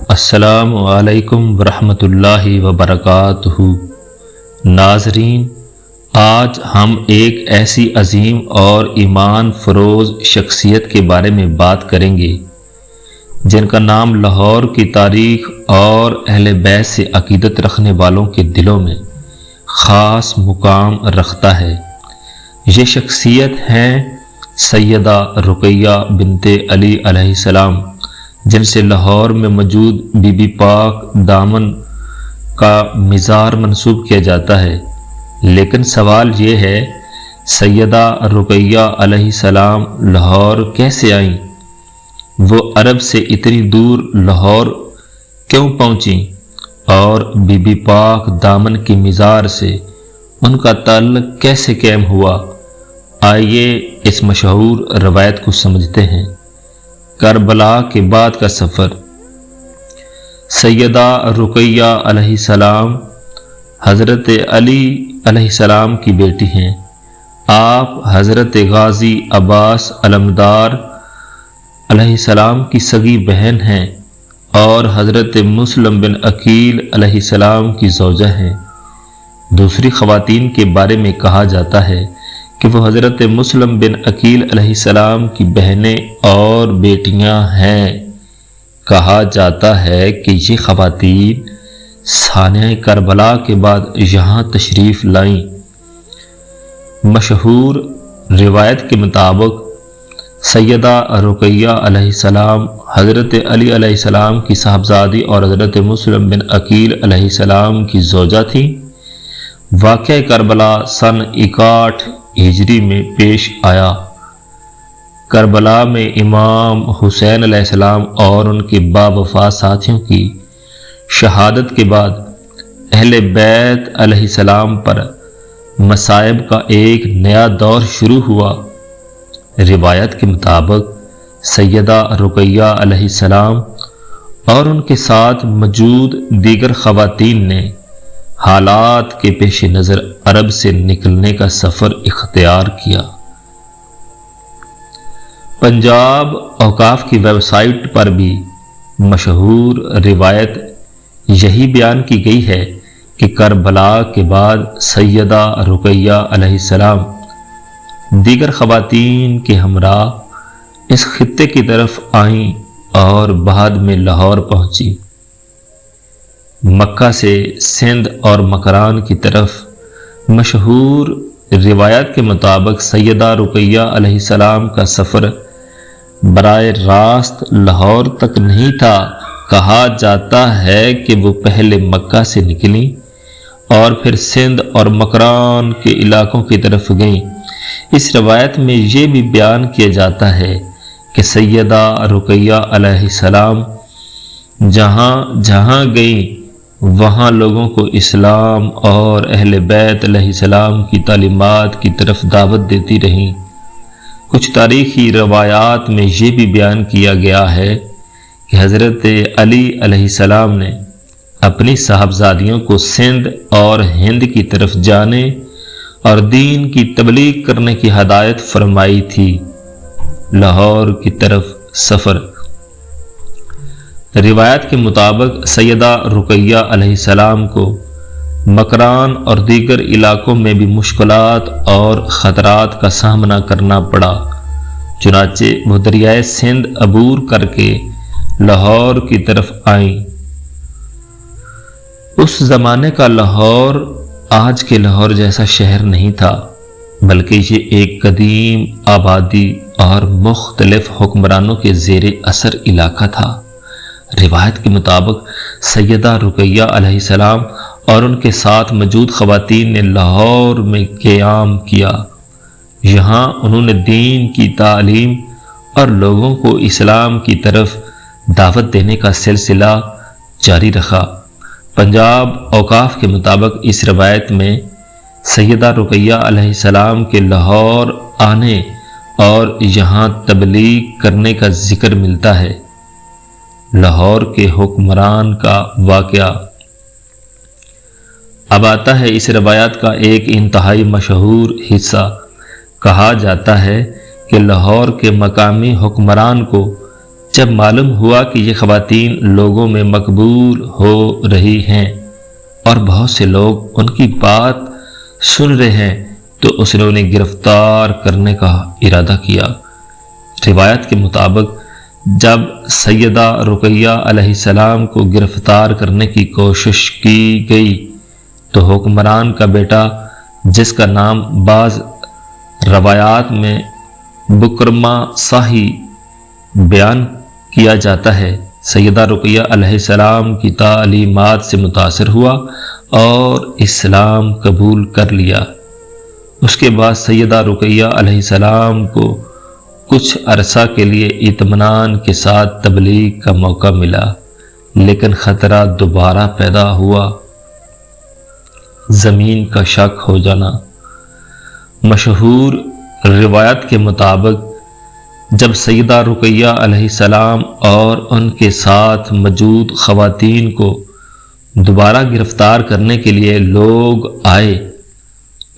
السلام علیکم ورحمۃ اللہ وبرکاتہ۔ ناظرین، آج ہم ایک ایسی عظیم اور ایمان فروز شخصیت کے بارے میں بات کریں گے جن کا نام لاہور کی تاریخ اور اہل بیت سے عقیدت رکھنے والوں کے دلوں میں خاص مقام رکھتا ہے۔ یہ شخصیت ہیں سیدہ رقیہ بنت علی علیہ السلام، جن سے لاہور میں موجود بی بی پاک دامن کا مزار منسوب کیا جاتا ہے۔ لیکن سوال یہ ہے، سیدہ رقیہ علیہ السلام لاہور کیسے آئیں؟ وہ عرب سے اتنی دور لاہور کیوں پہنچیں؟ اور بی بی پاک دامن کی مزار سے ان کا تعلق کیسے قائم ہوا؟ آئیے اس مشہور روایت کو سمجھتے ہیں۔ کربلا کے بعد کا سفر۔ سیدہ رقیہ علیہ السلام حضرت علی علیہ السلام کی بیٹی ہیں۔ آپ حضرت غازی عباس علمدار علیہ السلام کی سگی بہن ہیں اور حضرت مسلم بن عقیل علیہ السلام کی زوجہ ہیں۔ دوسری خواتین کے بارے میں کہا جاتا ہے کہ وہ حضرت مسلم بن عقیل علیہ السلام کی بہنیں اور بیٹیاں ہیں۔ کہا جاتا ہے کہ یہ خواتین سانحہ کربلا کے بعد یہاں تشریف لائیں۔ مشہور روایت کے مطابق سیدہ رقیہ علیہ السلام حضرت علی علیہ السلام کی صاحبزادی اور حضرت مسلم بن عقیل علیہ السلام کی زوجہ تھیں۔ واقعہ کربلا سن 61 ہجری میں پیش آیا۔ کربلا میں امام حسین علیہ السلام اور ان کے باوفا ساتھیوں کی شہادت کے بعد اہل بیت علیہ السلام پر مصائب کا ایک نیا دور شروع ہوا۔ روایت کے مطابق سیدہ رقیہ علیہ السلام اور ان کے ساتھ موجود دیگر خواتین نے حالات کے پیش نظر عرب سے نکلنے کا سفر اختیار کیا۔ پنجاب اوقاف کی ویب سائٹ پر بھی مشہور روایت یہی بیان کی گئی ہے کہ کربلا کے بعد سیدہ رقیہ علیہ السلام دیگر خواتین کے ہمراہ اس خطے کی طرف آئیں اور بعد میں لاہور پہنچی۔ مکہ سے سندھ اور مکران کی طرف مشہور روایت کے مطابق سیدہ رقیہ علیہ السلام کا سفر براہ راست لاہور تک نہیں تھا۔ کہا جاتا ہے کہ وہ پہلے مکہ سے نکلیں اور پھر سندھ اور مکران کے علاقوں کی طرف گئیں۔ اس روایت میں یہ بھی بیان کیا جاتا ہے کہ سیدہ رقیہ علیہ السلام جہاں جہاں گئیں وہاں لوگوں کو اسلام اور اہل بیت علیہ السلام کی تعلیمات کی طرف دعوت دیتی رہیں۔ کچھ تاریخی روایات میں یہ بھی بیان کیا گیا ہے کہ حضرت علی علیہ السلام نے اپنی صاحبزادیوں کو سندھ اور ہند کی طرف جانے اور دین کی تبلیغ کرنے کی ہدایت فرمائی تھی۔ لاہور کی طرف سفر۔ روایت کے مطابق سیدہ رقیہ علیہ السلام کو مکران اور دیگر علاقوں میں بھی مشکلات اور خطرات کا سامنا کرنا پڑا، چنانچہ وہ دریائے سندھ عبور کر کے لاہور کی طرف آئیں۔ اس زمانے کا لاہور آج کے لاہور جیسا شہر نہیں تھا، بلکہ یہ ایک قدیم آبادی اور مختلف حکمرانوں کے زیر اثر علاقہ تھا۔ روایت کے مطابق سیدہ رقیہ علیہ السلام اور ان کے ساتھ موجود خواتین نے لاہور میں قیام کیا۔ یہاں انہوں نے دین کی تعلیم اور لوگوں کو اسلام کی طرف دعوت دینے کا سلسلہ جاری رکھا۔ پنجاب اوقاف کے مطابق اس روایت میں سیدہ رقیہ علیہ السلام کے لاہور آنے اور یہاں تبلیغ کرنے کا ذکر ملتا ہے۔ لاہور کے حکمران کا واقعہ۔ اب آتا ہے اس روایت کا ایک انتہائی مشہور حصہ۔ کہا جاتا ہے کہ لاہور کے مقامی حکمران کو جب معلوم ہوا کہ یہ خواتین لوگوں میں مقبول ہو رہی ہیں اور بہت سے لوگ ان کی بات سن رہے ہیں تو اس نے انہیں گرفتار کرنے کا ارادہ کیا۔ روایت کے مطابق جب سیدہ رقیہ علیہ السلام کو گرفتار کرنے کی کوشش کی گئی تو حکمران کا بیٹا، جس کا نام بعض روایات میں بکرما صاحی بیان کیا جاتا ہے، سیدہ رقیہ علیہ السلام کی تعلیمات سے متاثر ہوا اور اسلام قبول کر لیا۔ اس کے بعد سیدہ رقیہ علیہ السلام کو کچھ عرصہ کے لیے اطمینان کے ساتھ تبلیغ کا موقع ملا، لیکن خطرہ دوبارہ پیدا ہوا، زمین کا شک ہو جانا۔ مشہور روایت کے مطابق جب سیدہ رقیہ علیہ السلام اور ان کے ساتھ موجود خواتین کو دوبارہ گرفتار کرنے کے لیے لوگ آئے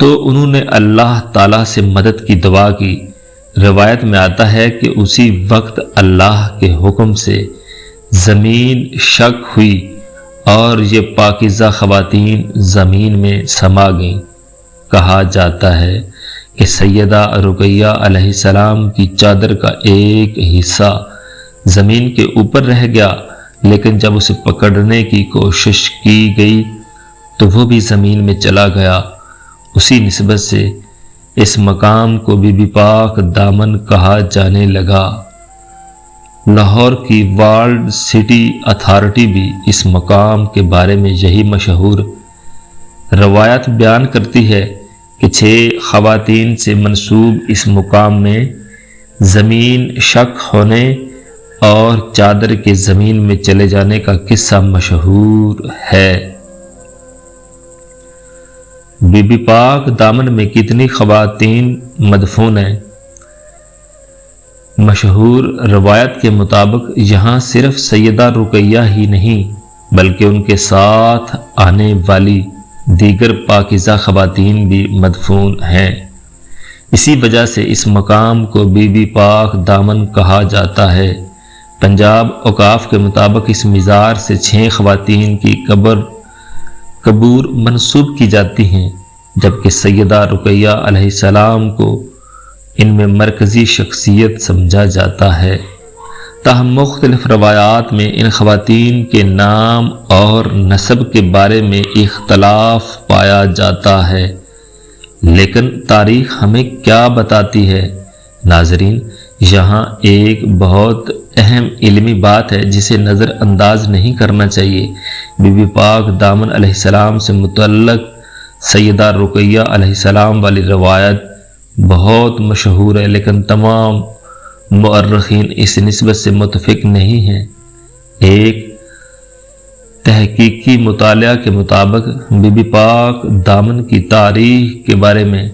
تو انہوں نے اللہ تعالیٰ سے مدد کی دعا کی۔ روایت میں آتا ہے کہ اسی وقت اللہ کے حکم سے زمین شق ہوئی اور یہ پاکیزہ خواتین زمین میں سما گئیں۔ کہا جاتا ہے کہ سیدہ رقیہ علیہ السلام کی چادر کا ایک حصہ زمین کے اوپر رہ گیا، لیکن جب اسے پکڑنے کی کوشش کی گئی تو وہ بھی زمین میں چلا گیا۔ اسی نسبت سے اس مقام کو بی بی پاک دامن کہا جانے لگا۔ لاہور کی ورلڈ سٹی اتھارٹی بھی اس مقام کے بارے میں یہی مشہور روایت بیان کرتی ہے کہ 6 خواتین سے منسوب اس مقام میں زمین شق ہونے اور چادر کے زمین میں چلے جانے کا قصہ مشہور ہے۔ بی بی پاک دامن میں کتنی خواتین مدفون ہیں؟ مشہور روایت کے مطابق یہاں صرف سیدہ رقیہ ہی نہیں بلکہ ان کے ساتھ آنے والی دیگر پاکیزہ خواتین بھی مدفون ہیں۔ اسی وجہ سے اس مقام کو بی بی پاک دامن کہا جاتا ہے۔ پنجاب اوقاف کے مطابق اس مزار سے 6 خواتین کی قبور منسوب کی جاتی ہیں، جبکہ سیدہ رقیہ علیہ السلام کو ان میں مرکزی شخصیت سمجھا جاتا ہے۔ تاہم مختلف روایات میں ان خواتین کے نام اور نسب کے بارے میں اختلاف پایا جاتا ہے، لیکن تاریخ ہمیں کیا بتاتی ہے؟ ناظرین، یہاں ایک بہت اہم علمی بات ہے جسے نظر انداز نہیں کرنا چاہیے۔ بی بی پاک دامن علیہ السلام سے متعلق سیدہ رقیہ علیہ السلام والی روایت بہت مشہور ہے، لیکن تمام مؤرخین اس نسبت سے متفق نہیں ہیں۔ ایک تحقیقی مطالعہ کے مطابق بی بی پاک دامن کی تاریخ کے بارے میں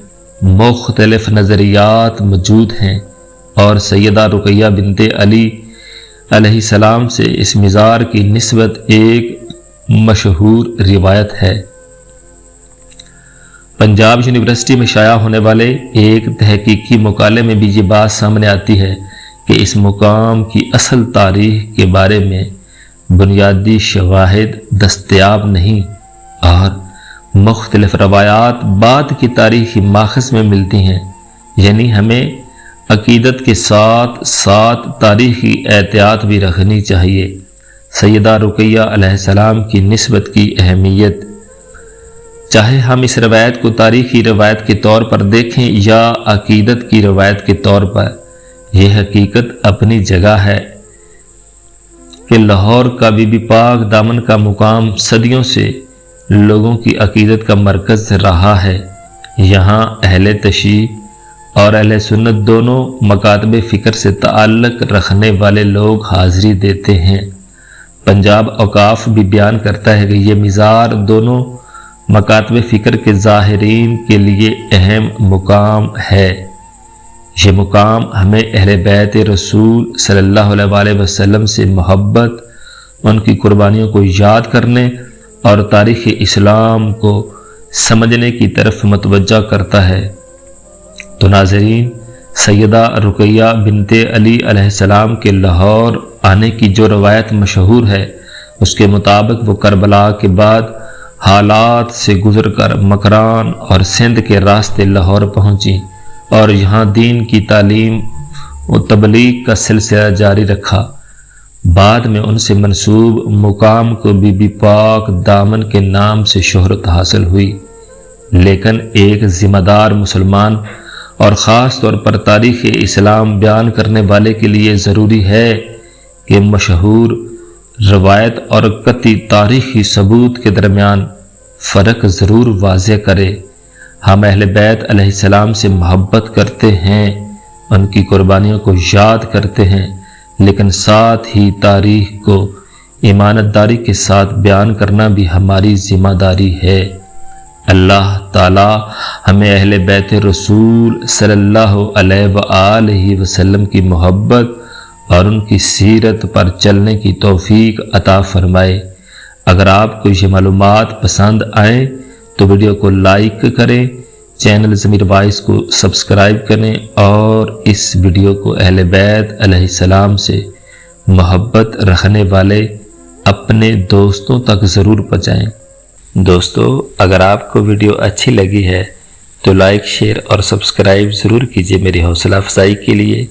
مختلف نظریات موجود ہیں اور سیدہ رقیہ بنت علی علیہ السلام سے اس مزار کی نسبت ایک مشہور روایت ہے۔ پنجاب یونیورسٹی میں شائع ہونے والے ایک تحقیقی مقالے میں بھی یہ بات سامنے آتی ہے کہ اس مقام کی اصل تاریخ کے بارے میں بنیادی شواہد دستیاب نہیں اور مختلف روایات بعد کی تاریخی ماخذ میں ملتی ہیں، یعنی ہمیں عقیدت کے ساتھ ساتھ تاریخی احتیاط بھی رکھنی چاہیے۔ سیدہ رقیہ علیہ السلام کی نسبت کی اہمیت، چاہے ہم اس روایت کو تاریخی روایت کے طور پر دیکھیں یا عقیدت کی روایت کے طور پر، یہ حقیقت اپنی جگہ ہے کہ لاہور کا بی بی پاک دامن کا مقام صدیوں سے لوگوں کی عقیدت کا مرکز رہا ہے۔ یہاں اہل تشیع اور اہل سنت دونوں مکاتب فکر سے تعلق رکھنے والے لوگ حاضری دیتے ہیں۔ پنجاب اوقاف بھی بیان کرتا ہے کہ یہ مزار دونوں مکاتب فکر کے ظاہرین کے لیے اہم مقام ہے۔ یہ مقام ہمیں اہل بیت رسول صلی اللہ علیہ وسلم سے محبت، ان کی قربانیوں کو یاد کرنے اور تاریخ اسلام کو سمجھنے کی طرف متوجہ کرتا ہے۔ تو ناظرین، سیدہ رقیہ بنت علی علیہ السلام کے لاہور آنے کی جو روایت مشہور ہے اس کے مطابق وہ کربلا کے بعد حالات سے گزر کر مکران اور سندھ کے راستے لاہور پہنچی اور یہاں دین کی تعلیم و تبلیغ کا سلسلہ جاری رکھا۔ بعد میں ان سے منسوب مقام کو بی بی پاک دامن کے نام سے شہرت حاصل ہوئی، لیکن ایک ذمہ دار مسلمان اور خاص طور پر تاریخ اسلام بیان کرنے والے کے لیے ضروری ہے کہ مشہور روایت اور قطعی تاریخی ثبوت کے درمیان فرق ضرور واضح کرے۔ ہم اہل بیت علیہ السلام سے محبت کرتے ہیں، ان کی قربانیوں کو یاد کرتے ہیں، لیکن ساتھ ہی تاریخ کو ایمانت داری کے ساتھ بیان کرنا بھی ہماری ذمہ داری ہے۔ اللہ تعالی ہمیں اہل بیت رسول صلی اللہ علیہ وآلہ وسلم کی محبت اور ان کی سیرت پر چلنے کی توفیق عطا فرمائے۔ اگر آپ کو یہ معلومات پسند آئیں تو ویڈیو کو لائک کریں، چینل ضمیر وائس کو سبسکرائب کریں اور اس ویڈیو کو اہل بیت علیہ السلام سے محبت رکھنے والے اپنے دوستوں تک ضرور پہنچائیں۔ دوستو، اگر آپ کو ویڈیو اچھی لگی ہے تو لائک، شیئر اور سبسکرائب ضرور کیجیے میری حوصلہ افزائی کے لیے۔